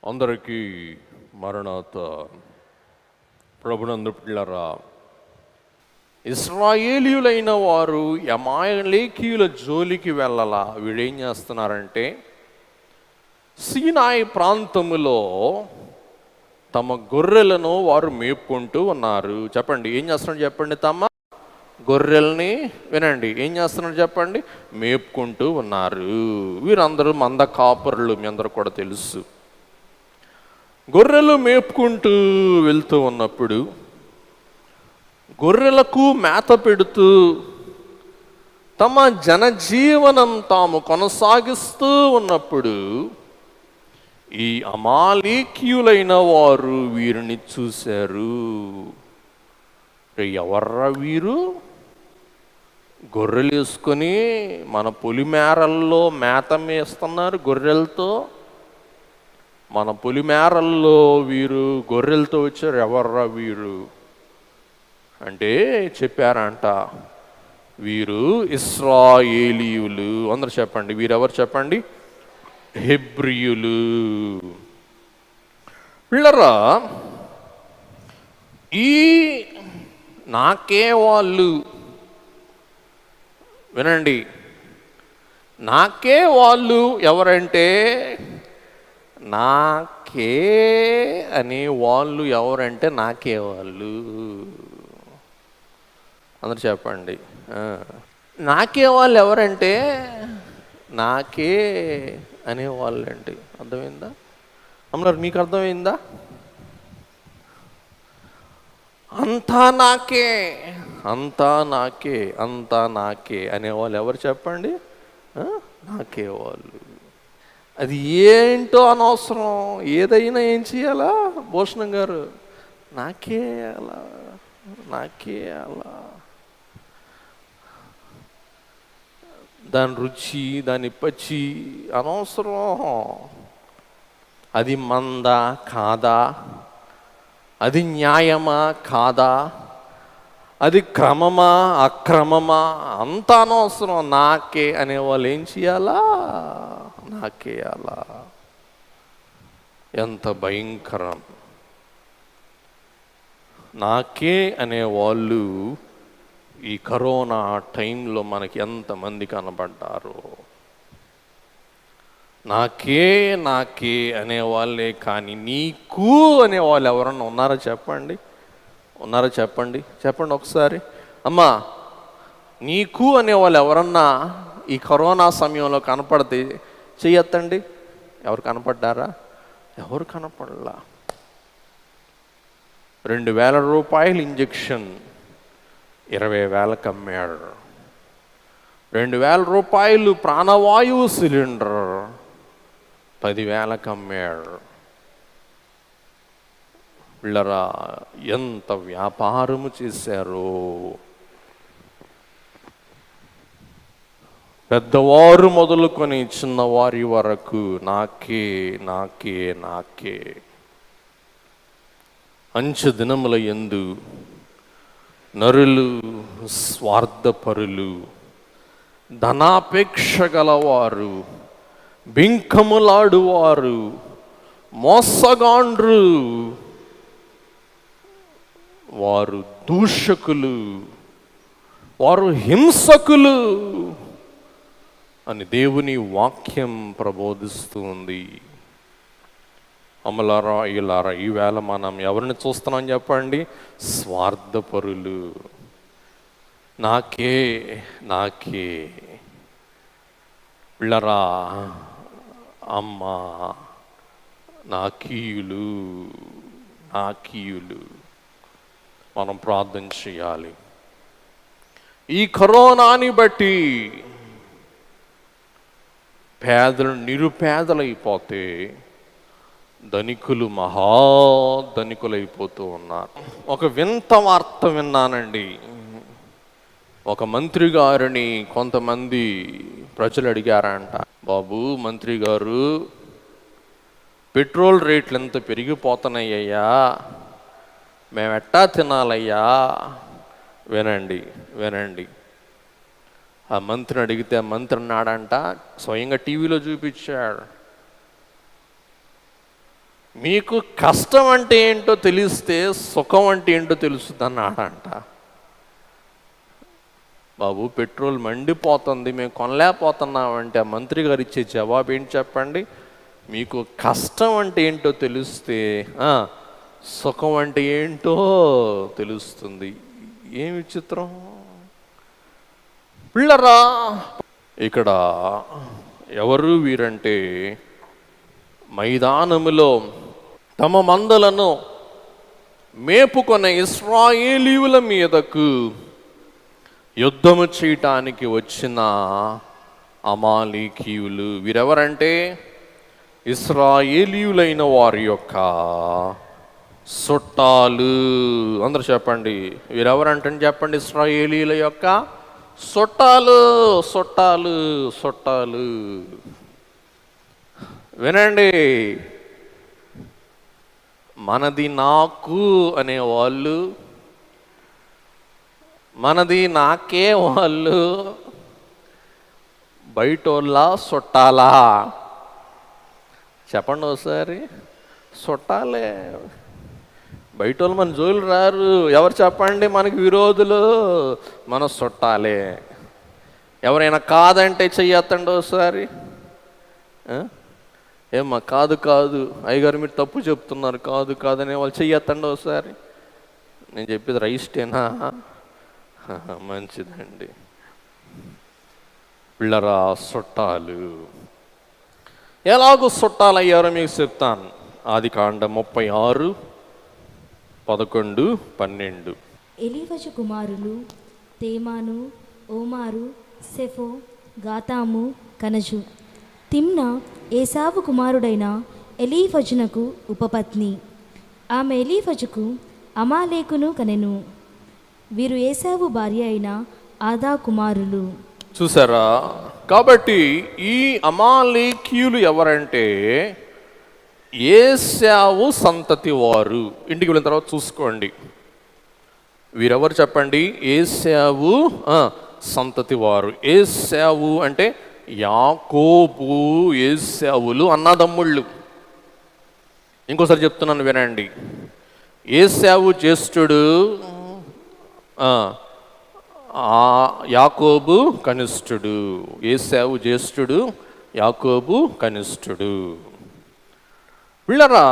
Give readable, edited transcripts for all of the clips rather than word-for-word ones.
అందరికీ మరణాత. ప్రభునందు పిల్లరా, ఇశ్రాయేలీయులైన వారు అమాలేకీయుల జోలికి వెళ్ళలా. వీడేం చేస్తున్నారంటే సీనాయి ప్రాంతములో తమ గొర్రెలను వారు మేపుకుంటూ ఉన్నారు. చెప్పండి, ఏం చేస్తున్నారు చెప్పండి. తమ గొర్రెల్ని వినండి, ఏం చేస్తున్నారు చెప్పండి, మేపుకుంటూ ఉన్నారు. వీరందరూ మంద కాపరులు, మీ అందరూ కూడా తెలుసు. గొర్రెలు మేపుకుంటూ వెళ్తూ ఉన్నప్పుడు, గొర్రెలకు మేత పెడుతూ తమ జనజీవనం తాము కొనసాగిస్తూ ఉన్నప్పుడు ఈ అమాలేకీయులైన వారు వీరిని చూశారు. ఎవర్రా వీరు, గొర్రెలు వేసుకొని మన పొలిమేరల్లో మేత మేస్తున్నారు గొర్రెలతో, మన పొలిమేరల్లో వీరు గొర్రెలతో వచ్చారు, ఎవర్రా వీరు అంటే చెప్పారంట, వీరు ఇశ్రాయేలీయులు. అందరు చెప్పండి, వీరెవరు చెప్పండి, హెబ్రీయులు. పిల్లరా, ఈ నాకే వాళ్ళు వినండి, నాకే వాళ్ళు ఎవరంటే, నాకే అనే వాళ్ళు ఎవరంటే నాకే వాళ్ళు. అందరు చెప్పండి, నాకే వాళ్ళు ఎవరంటే నాకే అనేవాళ్ళు అండి. అర్థమైందా అమ్మగారు, మీకు అర్థమైందా? అంతా నాకే, అంతా నాకే, అంతా నాకే అనేవాళ్ళు ఎవరు చెప్పండి, నాకే వాళ్ళు. అది ఏంటో అనవసరం, ఏదైనా ఏం చేయాలా భూషణం గారు, నాకే అలా, నాకే అలా. దాని రుచి, దాని పచ్చి అనవసరం. అది మందా కాదా, అది న్యాయమా కాదా, అది క్రమమా అక్రమమా, అంత అనవసరం. నాకే అనేవాళ్ళు ఏం చేయాలా, నాకే అలా. ఎంత భయంకరం. నాకే అనేవాళ్ళు ఈ కరోనా టైంలో మనకి ఎంతమంది కనబడ్డారు. నాకే నాకే అనేవాళ్ళే, కానీ నీకు అనేవాళ్ళు ఎవరన్నా ఉన్నారా చెప్పండి, ఉన్నారా చెప్పండి, చెప్పండి ఒకసారి. అమ్మా, నీకు అనేవాళ్ళు ఎవరన్నా ఈ కరోనా సమయంలో కనపడితే చెయ్యొద్దండి. ఎవరు కనపడ్డారా? ఎవరు కనపడలా. 2,000 రూపాయలు ఇంజెక్షన్ 20,000కి అమ్మాడు. 2,000 రూపాయలు ప్రాణవాయువు సిలిండర్ 10,000కి అమ్మాడు. పిల్లరా, ఎంత వ్యాపారము చేశారో. పెద్దవారు మొదలుకొని చిన్నవారి వరకు నాకే నాకే నాకే. అంచె దినముల యందు నరులు స్వార్థపరులు, ధనాపేక్ష గలవారు, బింకములాడువారు, మోసగాండ్రు, వారు దూషకులు, వారు హింసకులు అని దేవుని వాక్యం ప్రబోధిస్తూ ఉంది. అమలారా ఇలారా, ఈవేళ మనం ఎవరిని చూస్తున్నాం చెప్పండి, స్వార్థపరులు. నాకే నాకే. పిల్లరా, అమ్మ, నాకీయులు నాకీయులు. మనం ప్రార్థన చేయాలి. ఈ కరోనాని బట్టి పేదలు నిరుపేదలైపోతే ధనికులు మహాధనికులైపోతూ ఉన్నారు. ఒక వింత వార్త విన్నానండి. ఒక మంత్రి గారిని కొంతమంది ప్రజలు అడిగారంట, బాబు మంత్రి గారు, పెట్రోల్ రేట్లు ఎంత పెరిగిపోతున్నాయ్యా, మేమెట్టా తినాలయ్యా. వినండి వినండి, ఆ మంత్రిని అడిగితే ఆ మంత్రి అన్నాడంట, స్వయంగా టీవీలో చూపించాడు, మీకు కష్టం అంటే ఏంటో తెలిస్తే సుఖం అంటే ఏంటో తెలుస్తుంది అన్నాడంట. బాబు పెట్రోల్ మండిపోతుంది, మేము కొనలేకపోతున్నామంటే ఆ మంత్రి గారు ఇచ్చే జవాబు ఏంటి చెప్పండి? మీకు కష్టం అంటే ఏంటో తెలిస్తే సుఖం అంటే ఏంటో తెలుస్తుంది. ఏమి విచిత్రం పిల్లరా! ఇక్కడ ఎవరు వీరంటే మైదానములో తమ మందలను మేపుకొన్న ఇశ్రాయేలీయుల మీదకు యుద్ధము చేయటానికి వచ్చిన అమాలేకీయులు. వీరెవరంటే ఇశ్రాయేలీయులైన వారి యొక్క చుట్టాలు. అందరూ చెప్పండి, వీరెవరంటే చెప్పండి. ఇశ్రాయేలీయుల యొక్క చుట్టాలు, చుట్టాలు, చుట్టాలు. వినండి, మనది నాకు అనేవాళ్ళు, మనది నాకే వాళ్ళు బయటోళ్ళ చుట్టాలా? చెప్పండి ఒకసారి. చుట్టాలే. బయటోళ్ళు మన జోలు రారు. ఎవరు చెప్పండి? మనకి విరోధులు మన చుట్టాలే. ఎవరైనా కాదంటే చెయ్యొద్దండి ఒకసారి. ఏమ్మా కాదు కాదు అయ్యగారు మీరు తప్పు చెప్తున్నారు, కాదు కాదనే వాళ్ళు చెయ్యొద్దండి ఒకసారి. నేను చెప్పేది రైస్టేనా? మంచిదండి. పిల్లరా, చుట్టాలు ఎలాగో చుట్టాలయ్యారో మీకు చెప్తాను. ఆదికాండం 36, 11, 12. ఎలీఫజు కుమారులు తేమాను, ఓమారు, సెఫో, గాతాము, కనజు. తిమ్నా ఏసావు కుమారుడైన ఎలీఫజునకు ఉపపత్ని. ఆమె ఎలీఫజుకు అమాలేకును కనెను. వీరు ఏసావు భార్య అయిన ఆదా కుమారులు. చూసారా? కాబట్టి ఈ అమాలేకీయులు ఎవరంటే ఏసావు సంతతి వారు. ఇంటికి వెళ్ళిన తర్వాత చూసుకోండి. వీరెవరు చెప్పండి? ఏసావు సంతతి వారు. ఏసావు అంటే యాకోబు, ఏసావులు అన్నదమ్ముళ్ళు. ఇంకోసారి చెప్తున్నాను వినండి. ఏసావు జ్యేష్ఠుడు, యాకోబు కనిష్ఠుడు. ఏసావు జ్యేష్ఠుడు, యాకోబు కనిష్ఠుడు. పిల్లరా,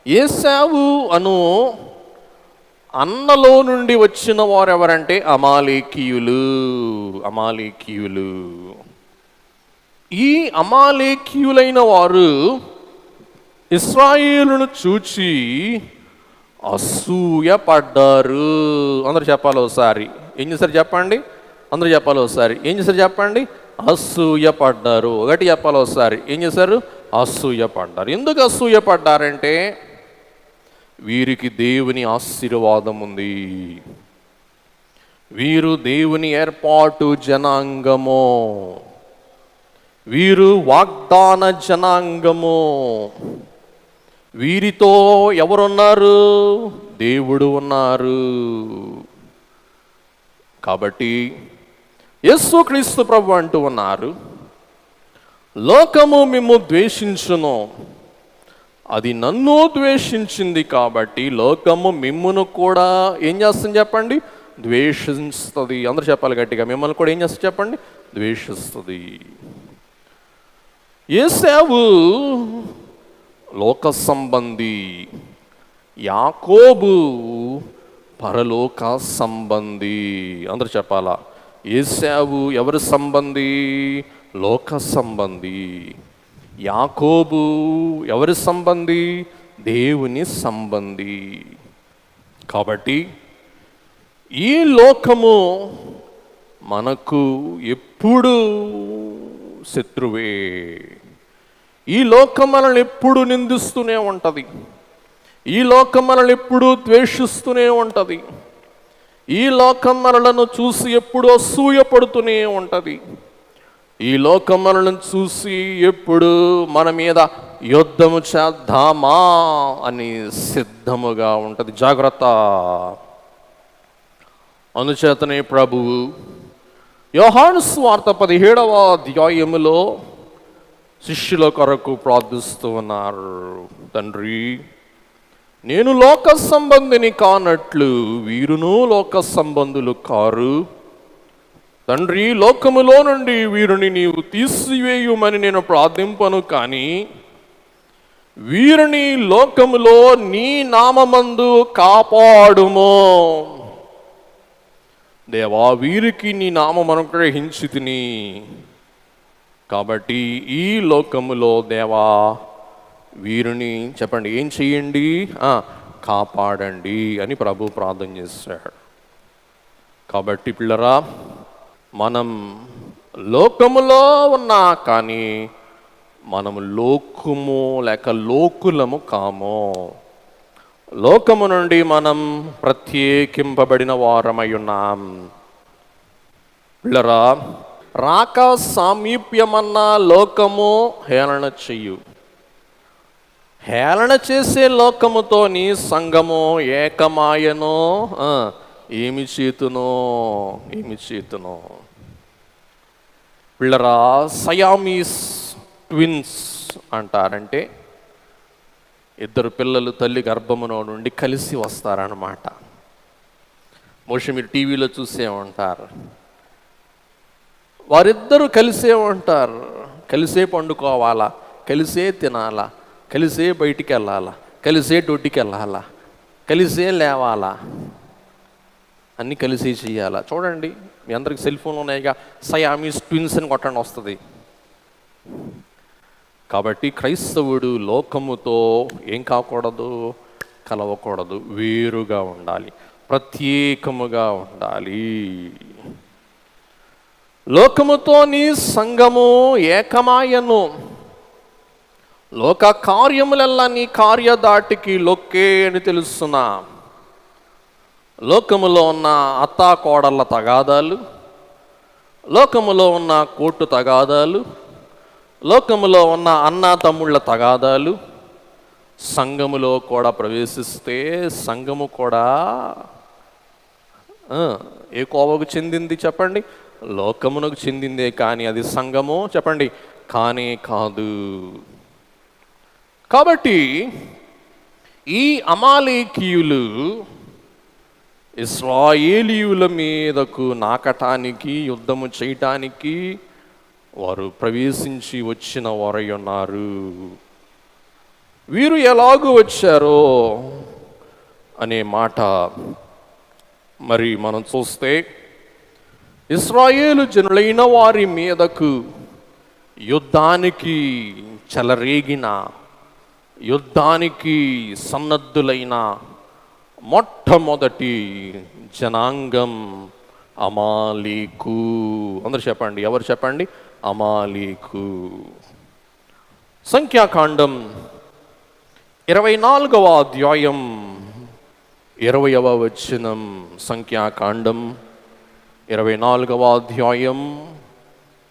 ఏసావు అను అన్నలో నుండి వచ్చిన వారు ఎవరంటే అమాలేకీయులు. అమాలేకీయులు. ఈ అమాలేకీయులైన వారు ఇశ్రాయేలును చూచి అసూయ పడ్డారు. అందరూ చెప్పాలి ఒకసారి. ఏం చేశారు చెప్పండి? అందరూ చెప్పాలి ఒకసారి. ఏం చేశారు చెప్పండి? అసూయ పడ్డారు. ఒకటి చెప్పాలి ఒకసారి. ఏం చేశారు? అసూయ పడ్డారు. ఎందుకు అసూయ పడ్డారంటే వీరికి దేవుని ఆశీర్వాదం ఉంది. వీరు దేవుని ఏర్పాటు జనాంగము, వీరు వాగ్దాన జనాంగము. వీరితో ఎవరున్నారు? దేవుడు ఉన్నారు. కాబట్టి యేసుక్రీస్తు ప్రభు అంటూ ఉన్నారు, లోకము మిమ్ము ద్వేషించును, అది నన్ను ద్వేషించింది కాబట్టి లోకము మిమ్మును కూడా ఏం చేస్తుంది చెప్పండి? ద్వేషిస్తుంది. అందరూ చెప్పాలి గట్టిగా. మిమ్మల్ని కూడా ఏం చేస్తుంది చెప్పండి? ద్వేషిస్తుంది. ఏసావు లోక సంబంధి, యాకోబు పరలోక సంబంధి. అందరూ చెప్పాలా? ఏసావు ఎవరి సంబంధి? లోక సంబంధి. యాకోబు ఎవరి సంబంధి? దేవుని సంబంధి. కాబట్టి ఈ లోకము మనకు ఎప్పుడు శత్రువే. ఈ లోకం మనల్ని ఎప్పుడు నిందిస్తూనే ఉంటుంది. ఈ లోకం మనల్ని ఎప్పుడు ద్వేషిస్తూనే ఉంటుంది. ఈ లోకం మనలను చూసి ఎప్పుడు అసూయ పడుతూనే ఉంటుంది. ఈ లోకం మనల్ని చూసి ఎప్పుడు మన మీద యుద్ధము చేద్దామా అని సిద్ధముగా ఉంటుంది. జాగ్రత్త. అందుచేతనే ప్రభువు యోహాను సువార్త 17వ అధ్యాయములో శిష్యుల కొరకు ప్రార్థిస్తూ ఉన్నారు. తండ్రి, నేను లోక సంబంధిని కానట్లు వీరును లోక సంబంధులు కారు. తండ్రి, లోకములో నుండి వీరిని నీవు తీసివేయుమని నేను ప్రార్థింపను, కానీ వీరిని లోకములో నీ నామమందు కాపాడుమో. దేవా, వీరికి నీ నామం అనుగ్రహించితిని కాబట్టి ఈ లోకములో దేవా వీరిని చెప్పండి ఏం చెయ్యండి, కాపాడండి అని ప్రభు ప్రార్థన చేశాడు. కాబట్టి పిల్లరా, మనం లోకములో ఉన్నా కానీ మనము లోకము లేక లోకులము కాము. లోకము నుండి మనం ప్రత్యేకింపబడిన వారమై ఉన్నాం. పిల్లరా, రాక సామీప్యమన్న లోకము హేళన చెయ్యు. హేళన చేసే లోకముతో నీ సంఘము ఏకమాయనో ఏమి చేతునో. పిల్లరా, సయామీస్ ట్విన్స్ అంటారంటే ఇద్దరు పిల్లలు తల్లి గర్భములో నుండి కలిసి వస్తారన్నమాట. బహుశా మీరు టీవీలో చూసే ఉంటారు. వారిద్దరూ కలిసే ఉంటారు. కలిసే పండుకోవాలా, కలిసే తినాలా, కలిసే బయటికి వెళ్ళాలా, కలిసే డ్యూటీకి వెళ్ళాలా, కలిసే లేవాలా, అన్నీ కలిసి చేయాలా. చూడండి, మీ అందరికి సెల్ ఫోన్లు ఉన్నాయిగా, సయామీస్ ట్విన్స్ అని కొట్టండి వస్తుంది. కాబట్టి క్రైస్తవుడు లోకముతో ఏం కాకూడదు, కలవకూడదు, వేరుగా ఉండాలి, ప్రత్యేకముగా ఉండాలి. లోకముతో నీ సంఘము ఏకమాయను. లోక కార్యములెల్లా నీ కార్యదాటికి లొక్కే అని తెలుస్తున్నా. లోకములో ఉన్న అత్తా కోడళ్ళ తగాదాలు, లోకములో ఉన్న కోర్టు తగాదాలు, లోకములో ఉన్న అన్నా తమ్ముళ్ళ తగాదాలు సంఘములో కూడా ప్రవేశిస్తే సంఘము కూడా ఏ కోవకు చెందింది చెప్పండి? లోకమునకు చెందిందే, కానీ అది సంఘము చెప్పండి కానే కాదు. కాబట్టి ఈ అమాలేకీయులు ఇశ్రాయేలీయుల మీదకు నాకటానికి, యుద్ధము చేయటానికి వారు ప్రవేశించి వచ్చిన వారై ఉన్నారు. వీరు ఎలాగూ వచ్చారో అనే మాట మరి మనం చూస్తే, ఇశ్రాయేలు జనులైన వారి మీదకు యుద్ధానికి చెలరేగిన, యుద్ధానికి సన్నద్ధులైన మొట్టమొదటి జనాంగం అమాలేకు. అందరు చెప్పండి, ఎవరు చెప్పండి? అమాలేకు. సంఖ్యాకాండం 24వ అధ్యాయం 20వ వచనం. సంఖ్యాకాండం 24వ అధ్యాయం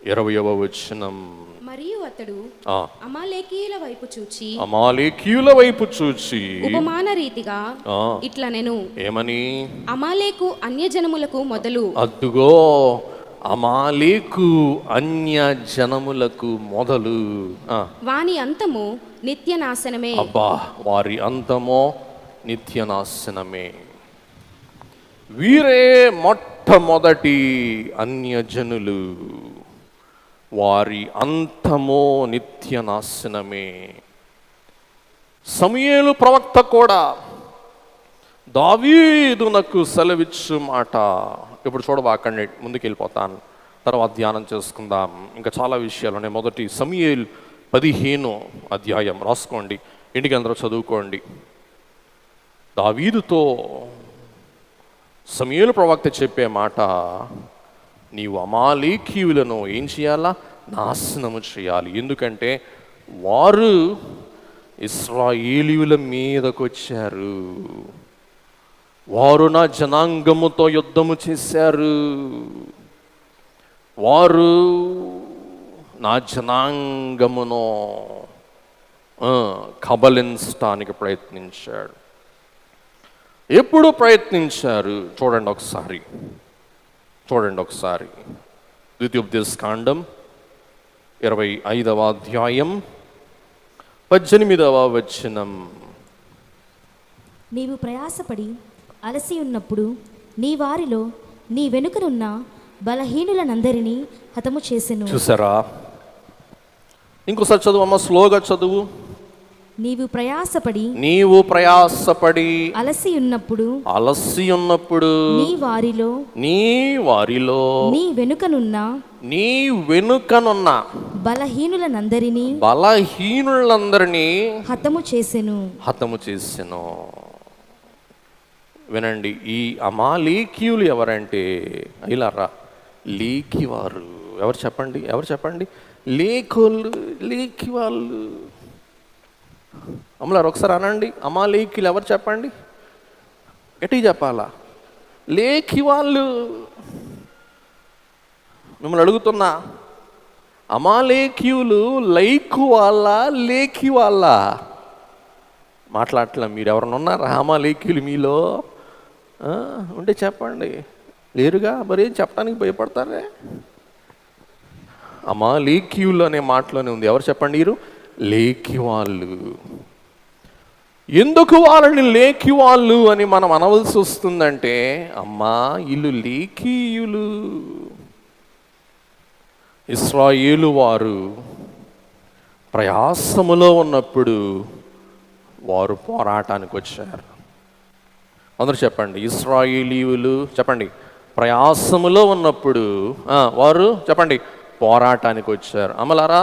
20వ వచనం. మరియు అతడు అమాలేకీయుల వైపు చూచి ఉపమాన రీతిగా ఇట్లా నేను ఏమని, అమాలేకు అన్యజనములకు మొదలు. అద్దుగో, అమాలేకు అన్య జనములకు మొదలు, వాని అంతము నిత్యనాశనమే. అబ్బా, వారి అంతమో నిత్యనాశనమే. వీరే మొట్టమొదటి అన్యజనులు, వారి అంతమో నిత్యనాశనమే. సమూయేలు ప్రవక్త కూడా దావీదునకు సెలవిచ్చు మాట. ఇప్పుడు చూడబాకండి, ముందుకెళ్ళిపోతాను, తర్వాత ధ్యానం చేసుకుందాం. ఇంకా చాలా విషయాలు ఉన్నాయి. మొదటి సమూయేలు 15వ అధ్యాయం రాసుకోండి, ఇంటికి అందరూ చదువుకోండి. దావీదుతో సమూయేలు ప్రవక్త చెప్పే మాట, నీవు అమాలేకీయులను ఏం చేయాలా? నాశనము చేయాలి. ఎందుకంటే వారు ఇశ్రాయేలీయుల మీదకు వచ్చారు, వారు నా జనాంగముతో యుద్ధము చేశారు, వారు నా జనాంగమును కబలించడానికి ప్రయత్నించాడు. ఎప్పుడు ప్రయత్నించారు? చూడండి ఒకసారి. ద్వితీయోపదేశకాండం 25వ అధ్యాయం 18వ వచనం. నీవు ప్రయాసపడి అలసి ఉన్నప్పుడు నీ వారిలో నీ వెనుకనున్న బలహీనులనందరినీ హతము చేసెను. చూసారా? ఇంకోసారి చదువు అమ్మ, స్లోగా చదువు. నీవు ప్రయాసపడి అలసి ఉన్నప్పుడు నీ వారిలో నీ వెనుకనున్న బలహీనులందరినీ హతము చేసెను. వినండి, ఈ అమాలేకీయులు ఎవరంటే అయిలారా లేఖివారు. ఎవరు చెప్పండి? లేఖి వాళ్ళు. అమ్మలారు ఒకసారి అనండి, అమాలేకీయులు ఎవరు చెప్పండి? ఎట్టి చెప్పాలా? లేఖి వాళ్ళు. మిమ్మల్ని అడుగుతున్నా, అమాలేకీయులు లైకు వాళ్ళ లేఖి వాళ్ళ? మాట్లాడట్లే. మీరు ఎవరైనా ఉన్నారా అమాలేకీయులు మీలో? ఉంటే చెప్పండి. లేరుగా? మరి ఏం చెప్పడానికి భయపడతారే? అమాలేకీయులు అనే మాటలోనే ఉంది. ఎవరు చెప్పండి? మీరు లేఖి వాళ్ళు. ఎందుకు వాళ్ళని లేఖి వాళ్ళు అని మనం అనవలసి వస్తుందంటే, అమ్మా వీళ్ళు లేఖీయులు. ఇశ్రాయేలు వారు ప్రయాసములో ఉన్నప్పుడు వారు పోరాటానికి వచ్చారు. అందరూ చెప్పండి, ఇశ్రాయేలీయులు చెప్పండి, ప్రయాసములో ఉన్నప్పుడు వారు చెప్పండి పోరాటానికి వచ్చారు. అమలారా